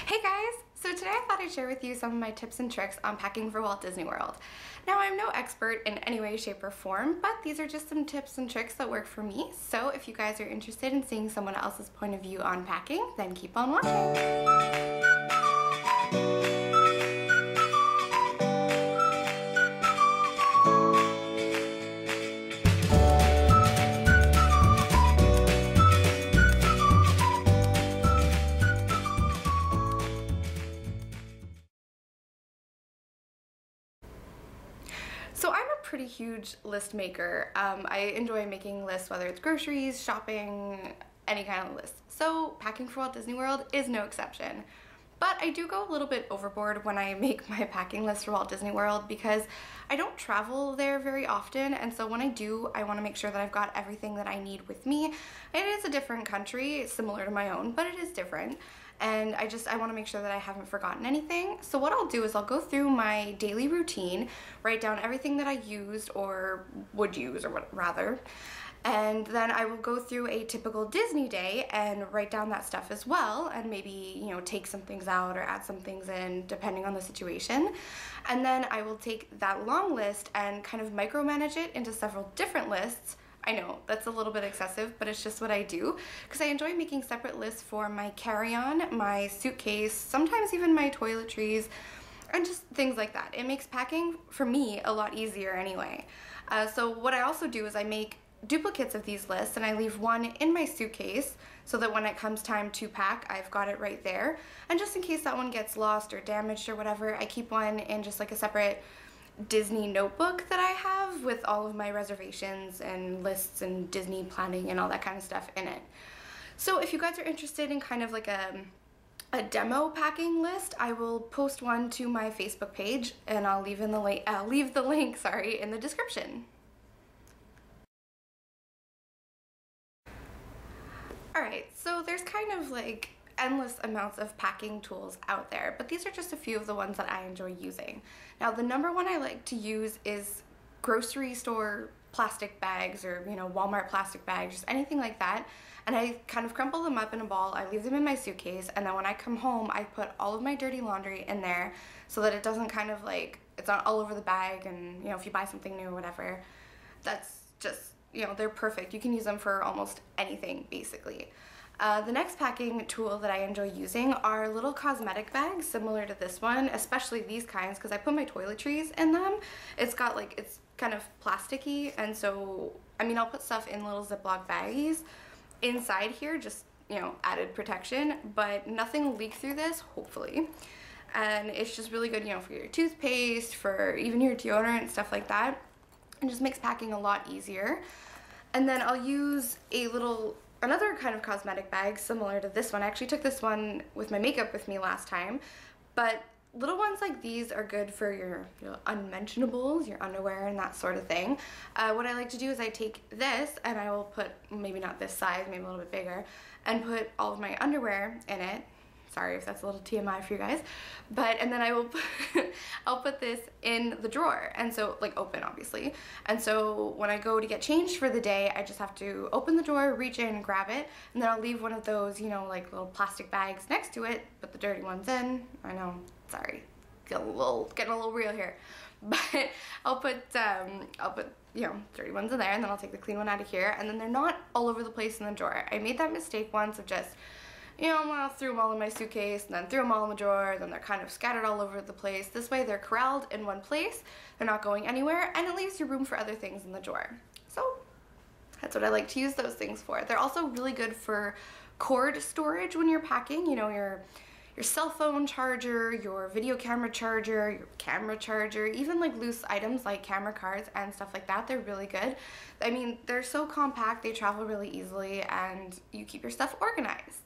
Hey guys! So today I thought I'd share with you some of my tips and tricks on packing for Walt Disney World. Now I'm no expert in any way, shape, or form, but these are just some tips and tricks that work for me. So if you guys are interested in seeing someone else's point of view on packing, then keep on watching. So I'm a pretty huge list maker. I enjoy making lists, whether it's groceries, shopping, any kind of list. So packing for Walt Disney World is no exception. But I do go a little bit overboard when I make my packing list for Walt Disney World because I don't travel there very often, and so when I do, I want to make sure that I've got everything that I need with me. It is a different country, similar to my own, but it is different. And I want to make sure that I haven't forgotten anything. So what I'll do is I'll go through my daily routine, write down everything that I used or would use, or what rather, and then I will go through a typical Disney day and write down that stuff as well, and maybe, you know, take some things out or add some things in depending on the situation. And then I will take that long list and kind of micromanage it into several different lists. I know that's a little bit excessive, but it's just what I do because I enjoy making separate lists for my carry-on, my suitcase, sometimes even my toiletries, and just things like that. It makes packing for me a lot easier anyway. So what I also do is I make duplicates of these lists and I leave one in my suitcase so that when it comes time to pack, I've got it right there. And just in case that one gets lost or damaged or whatever, I keep one in just like a separate Disney notebook that I have with all of my reservations and lists and Disney planning and all that kind of stuff in it. So if you guys are interested in kind of like a demo packing list, I will post one to my Facebook page and I'll leave the link, sorry, in the description. Alright, so there's kind of like endless amounts of packing tools out there, but these are just a few of the ones that I enjoy using. Now the number one I like to use is grocery store plastic bags, or Walmart plastic bags, just anything like that, and I kind of crumple them up in a ball. I leave them in my suitcase, and then when I come home I put all of my dirty laundry in there so that it doesn't kind of like, it's not all over the bag, and if you buy something new or whatever, that's just, they're perfect. You can use them for almost anything basically. The next packing tool that I enjoy using are little cosmetic bags similar to this one, especially these kinds because I put my toiletries in them. It's kind of plasticky, and so I'll put stuff in little Ziploc baggies inside here, just added protection, but nothing will leak through this, hopefully. And it's just really good for your toothpaste, for even your deodorant and stuff like that. It just makes packing a lot easier. And then I'll use another kind of cosmetic bag similar to this one. I actually took this one with my makeup with me last time, but little ones like these are good for your unmentionables, your underwear and that sort of thing. What I like to do is I take this and I will put, maybe not this size, maybe a little bit bigger, and put all of my underwear in it. Sorry if that's a little TMI for you guys, and then I'll put this in the drawer, and so like open obviously, and so when I go to get changed for the day, I just have to open the drawer, reach in, grab it, and then I'll leave one of those like little plastic bags next to it, put the dirty ones in. I know, sorry, getting a little real here, but I'll put dirty ones in there, and then I'll take the clean one out of here, and then they're not all over the place in the drawer. I made that mistake once of just I threw them all in my suitcase and then threw them all in the drawer, then they're kind of scattered all over the place. This way they're corralled in one place, they're not going anywhere, and it leaves you room for other things in the drawer. So that's what I like to use those things for. They're also really good for cord storage when you're packing, your cell phone charger, your video camera charger, your camera charger, even like loose items like camera cards and stuff like that. They're really good. They're so compact, they travel really easily, and you keep your stuff organized.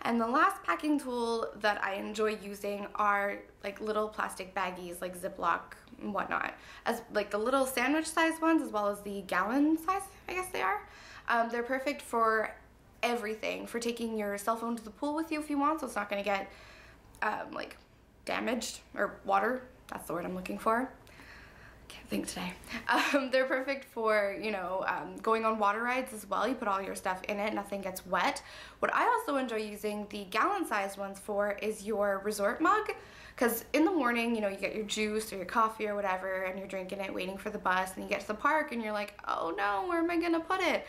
And the last packing tool that I enjoy using are like little plastic baggies, like Ziploc and whatnot, as like the little sandwich size ones as well as the gallon size, I guess they are. They're perfect for everything, for taking your cell phone to the pool with you if you want, so it's not going to get like damaged, or water, that's the word I'm looking for. Can't think today. They're perfect for, you know, going on water rides as well. You put all your stuff in it, nothing gets wet. What I also enjoy using the gallon-sized ones for is your resort mug, because in the morning, you know, you get your juice or your coffee or whatever, and you're drinking it, waiting for the bus, and you get to the park, and you're like, oh no, where am I gonna put it?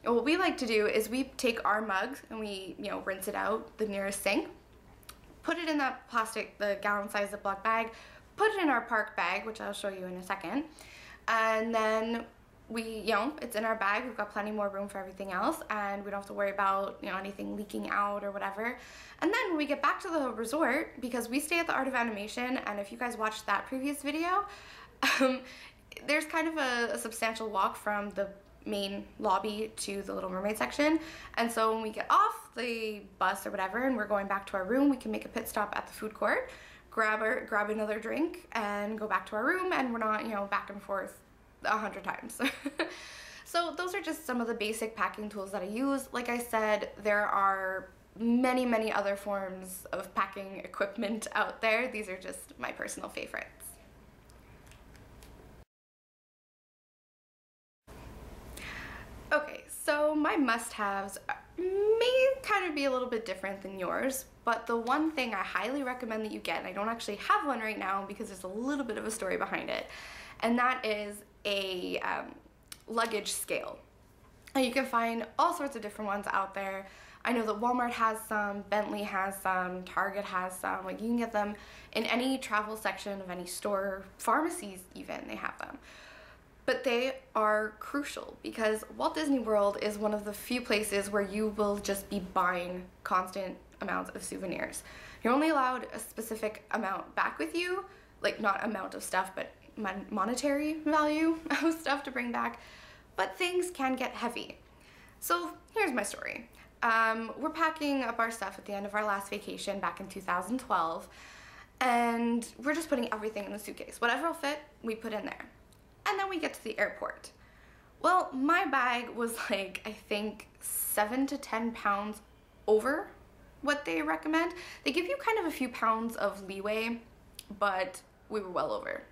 And what we like to do is we take our mugs and we, you know, rinse it out the nearest sink, put it in that plastic, the gallon-sized Ziploc bag, put it in our park bag, which I'll show you in a second, and then we, you know, it's in our bag. We've got plenty more room for everything else, and we don't have to worry about, you know, anything leaking out or whatever. And then when we get back to the resort, because we stay at the Art of Animation, and if you guys watched that previous video, there's kind of a substantial walk from the main lobby to the Little Mermaid section. And so when we get off the bus or whatever and we're going back to our room, we can make a pit stop at the food court, grab another drink, and go back to our room, and we're not, you know, back and forth 100 times. So those are just some of the basic packing tools that I use. Like I said, there are many other forms of packing equipment out there. These are just my personal favorites. Okay, so my must-haves may kind of be a little bit different than yours, but the one thing I highly recommend that you get, and I don't actually have one right now because there's a little bit of a story behind it, and that is a luggage scale. And you can find all sorts of different ones out there. I know that Walmart has some, Bentley has some, Target has some. Like, you can get them in any travel section of any store, pharmacies even, they have them. But they are crucial because Walt Disney World is one of the few places where you will just be buying constant amounts of souvenirs. You're only allowed a specific amount back with you, like not amount of stuff, but monetary value of stuff to bring back, but things can get heavy. So here's my story. We're packing up our stuff at the end of our last vacation back in 2012, and we're just putting everything in the suitcase. Whatever will fit, we put in there. And then we get to the airport. Well, my bag was like, I think 7 to 10 pounds over what they recommend. They give you kind of a few pounds of leeway, but we were well over.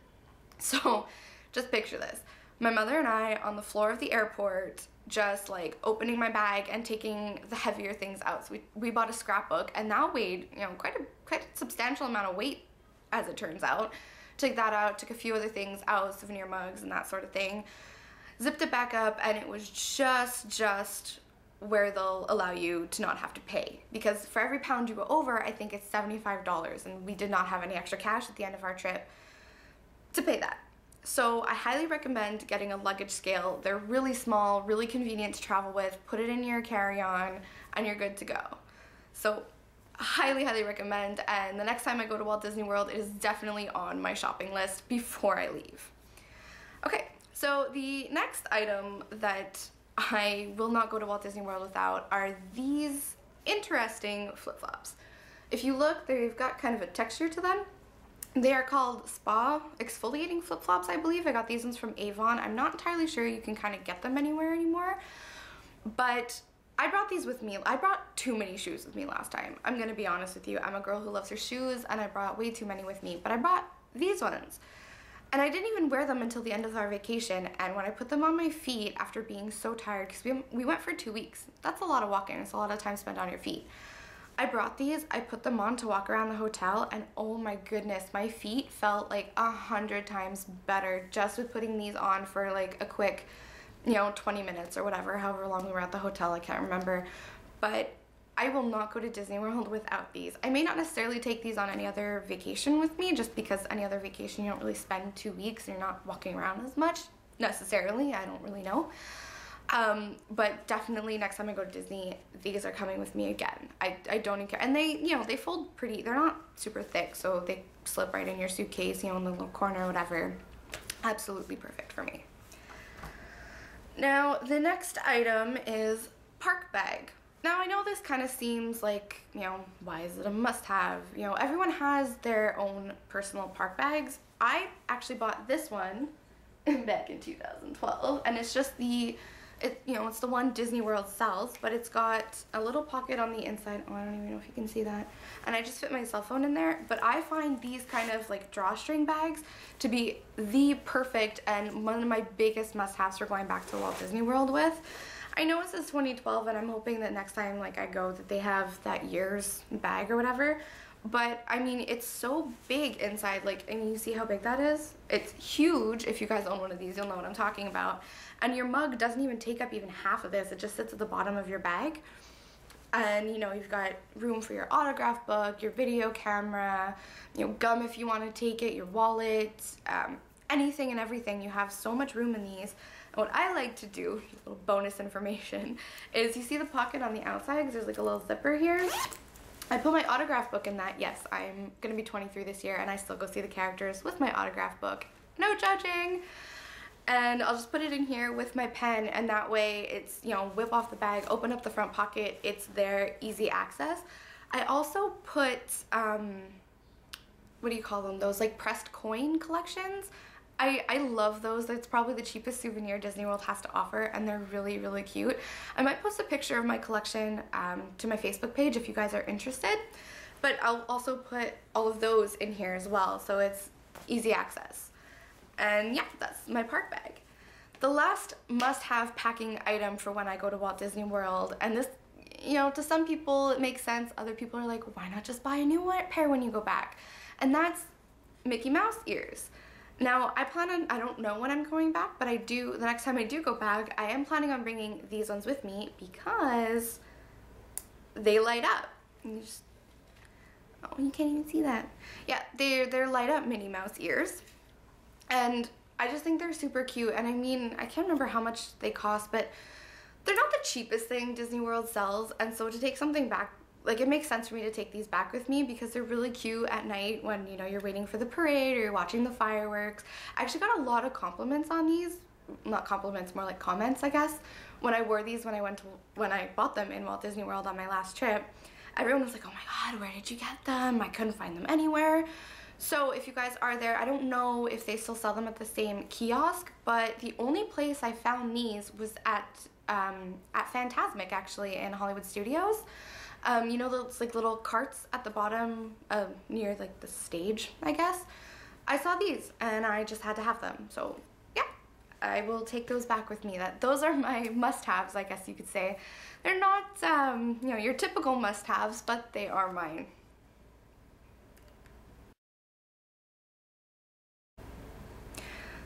So just picture this. My mother and I on the floor of the airport, just like opening my bag and taking the heavier things out. So we bought a scrapbook, and that weighed, you know, quite a substantial amount of weight, as it turns out. Took that out, took a few other things out, souvenir mugs and that sort of thing. Zipped it back up, and it was just where they'll allow you to not have to pay. Because for every pound you go over, I think it's $75, and we did not have any extra cash at the end of our trip to pay that. So I highly recommend getting a luggage scale. They're really small, really convenient to travel with. Put it in your carry-on, and you're good to go. So highly recommend, and the next time I go to Walt Disney World, it is definitely on my shopping list before I leave. Okay, so the next item that I will not go to Walt Disney World without are these interesting flip-flops. If you look, they've got kind of a texture to them. They are called spa exfoliating flip-flops, I believe. I got these ones from Avon. I'm not entirely sure you can kind of get them anywhere anymore, but I brought these with me. I brought too many shoes with me last time. I'm gonna be honest with you. I'm a girl who loves her shoes, and I brought way too many with me, but I brought these ones. And I didn't even wear them until the end of our vacation, and when I put them on my feet after being so tired, because we went for 2 weeks. That's a lot of walking. It's a lot of time spent on your feet. I brought these, I put them on to walk around the hotel, and oh my goodness, my feet felt like 100 times better just with putting these on for like a quick, you know, 20 minutes or whatever, however long we were at the hotel, I can't remember. But I will not go to Disney World without these. I may not necessarily take these on any other vacation with me, just because any other vacation you don't really spend 2 weeks, you're not walking around as much, necessarily, I don't really know. But definitely next time I go to Disney, these are coming with me again. I don't even care. And they, you know, they fold pretty, they're not super thick, so they slip right in your suitcase, you know, in the little corner or whatever. Absolutely perfect for me. Now, the next item is park bag. Now, I know this kind of seems like, you know, why is it a must-have? You know, everyone has their own personal park bags. I actually bought this one back in 2012, and it's it's the one Disney World sells, but it's got a little pocket on the inside. Oh, I don't even know if you can see that. And I just fit my cell phone in there. But I find these kind of like drawstring bags to be the perfect and one of my biggest must-haves for going back to Walt Disney World with. I know it says 2012, and I'm hoping that next time like I go that they have that year's bag or whatever. But I mean, it's so big inside, like, and you see how big that is? It's huge. If you guys own one of these, you'll know what I'm talking about. And your mug doesn't even take up even half of this. It just sits at the bottom of your bag. And you know, you've got room for your autograph book, your video camera, you know, gum if you want to take it, your wallet, anything and everything. You have so much room in these. And what I like to do, just a little bonus information, is you see the pocket on the outside, because there's like a little zipper here. I put my autograph book in that. Yes, I'm gonna be 23 this year, and I still go see the characters with my autograph book. No judging. And I'll just put it in here with my pen, and that way it's, you know, whip off the bag, open up the front pocket, it's there, easy access. I also put, what do you call them? Those like pressed coin collections. I love those. It's probably the cheapest souvenir Disney World has to offer, and they're really, really cute. I might post a picture of my collection to my Facebook page if you guys are interested, but I'll also put all of those in here as well, so it's easy access. And yeah, that's my park bag. The last must-have packing item for when I go to Walt Disney World, and this, you know, to some people it makes sense, other people are like, why not just buy a new pair when you go back? And that's Mickey Mouse ears. Now, I don't know when I'm going back, but the next time I do go back, I am planning on bringing these ones with me because they light up. And oh, you can't even see that. Yeah, they're light up Minnie Mouse ears. And I just think they're super cute. And I mean, I can't remember how much they cost, but they're not the cheapest thing Disney World sells. And so to take something back, like, it makes sense for me to take these back with me because they're really cute at night when, you know, you're waiting for the parade or you're watching the fireworks. I actually got a lot of compliments on these. Not compliments, more like comments, I guess. When I wore these when I bought them in Walt Disney World on my last trip, everyone was like, oh my god, where did you get them? I couldn't find them anywhere. So if you guys are there, I don't know if they still sell them at the same kiosk, but the only place I found these was at Fantasmic, actually, in Hollywood Studios. You know those like little carts at the bottom near like the stage, I guess? I saw these and I just had to have them. So yeah, I will take those back with me. Those are my must-haves, I guess you could say. They're not, you know, your typical must-haves, but they are mine.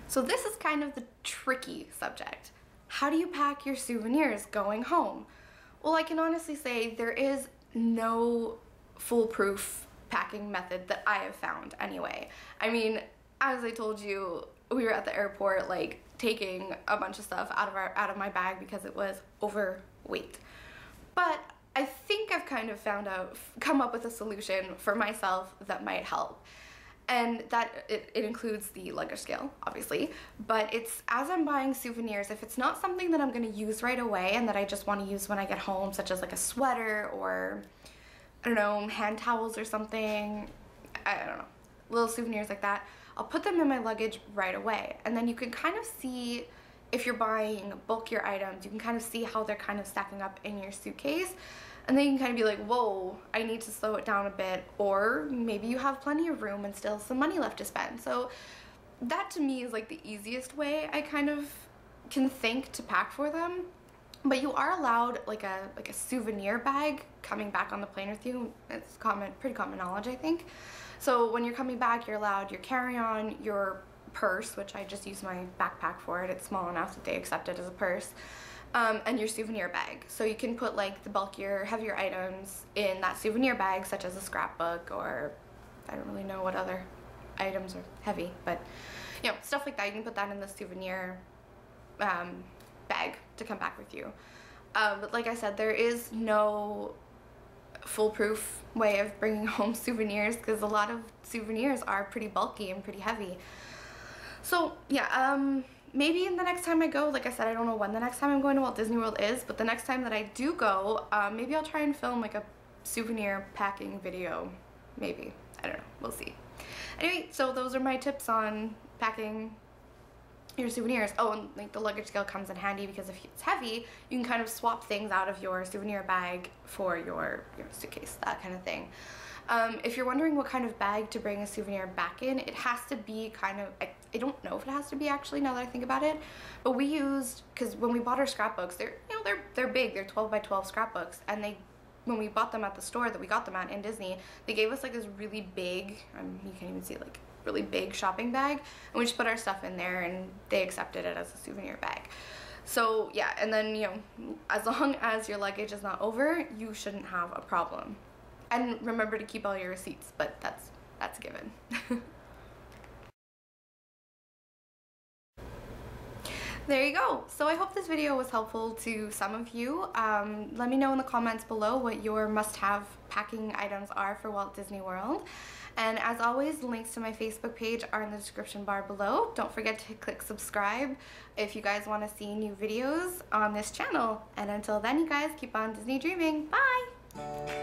So this is kind of the tricky subject. How do you pack your souvenirs going home? Well, I can honestly say there is no foolproof packing method that I have found anyway. I mean, as I told you, we were at the airport like taking a bunch of stuff out of my bag because it was overweight. But I think I've kind of come up with a solution for myself that might help. And that it includes the luggage scale, obviously, but it's as I'm buying souvenirs, if it's not something that I'm gonna use right away and that I just wanna use when I get home, such as like a sweater or, I don't know, hand towels or something, I don't know, little souvenirs like that, I'll put them in my luggage right away. And then you can kind of see, if you're buying bulkier items, you can kind of see how they're kind of stacking up in your suitcase. And then you can kind of be like, whoa, I need to slow it down a bit. Or maybe you have plenty of room and still some money left to spend. So that to me is like the easiest way I kind of can think to pack for them. But you are allowed like a souvenir bag coming back on the plane with you. It's pretty common knowledge, I think. So when you're coming back, you're allowed your carry-on, your purse, which I just use my backpack for it. It's small enough that they accept it as a purse. And your souvenir bag. So you can put like the bulkier, heavier items in that souvenir bag, such as a scrapbook, or I don't really know what other items are heavy, but you know, stuff like that. You can put that in the souvenir bag to come back with you. But like I said, there is no foolproof way of bringing home souvenirs because a lot of souvenirs are pretty bulky and pretty heavy. So yeah, maybe in the next time I go, like I said, I don't know when the next time I'm going to Walt Disney World is, but the next time that I do go, maybe I'll try and film like a souvenir packing video. Maybe. I don't know. We'll see. Anyway, so those are my tips on packing your souvenirs. Oh, and like the luggage scale comes in handy because if it's heavy, you can kind of swap things out of your souvenir bag for your suitcase, that kind of thing. If you're wondering what kind of bag to bring a souvenir back in, it has to be kind of, I don't know if it has to be actually, now that I think about it, but we used, because when we bought our scrapbooks, they're big, they're 12 by 12 scrapbooks, and when we bought them at the store that we got them at in Disney, they gave us like this really big, you can't even see it, like really big shopping bag, and we just put our stuff in there and they accepted it as a souvenir bag. So yeah, and then, you know, as long as your luggage is not over, you shouldn't have a problem. And remember to keep all your receipts, but that's a given. There you go. So I hope this video was helpful to some of you. Let me know in the comments below what your must-have packing items are for Walt Disney World. And as always, links to my Facebook page are in the description bar below. Don't forget to click subscribe if you guys want to see new videos on this channel. And until then, you guys, keep on Disney dreaming. Bye!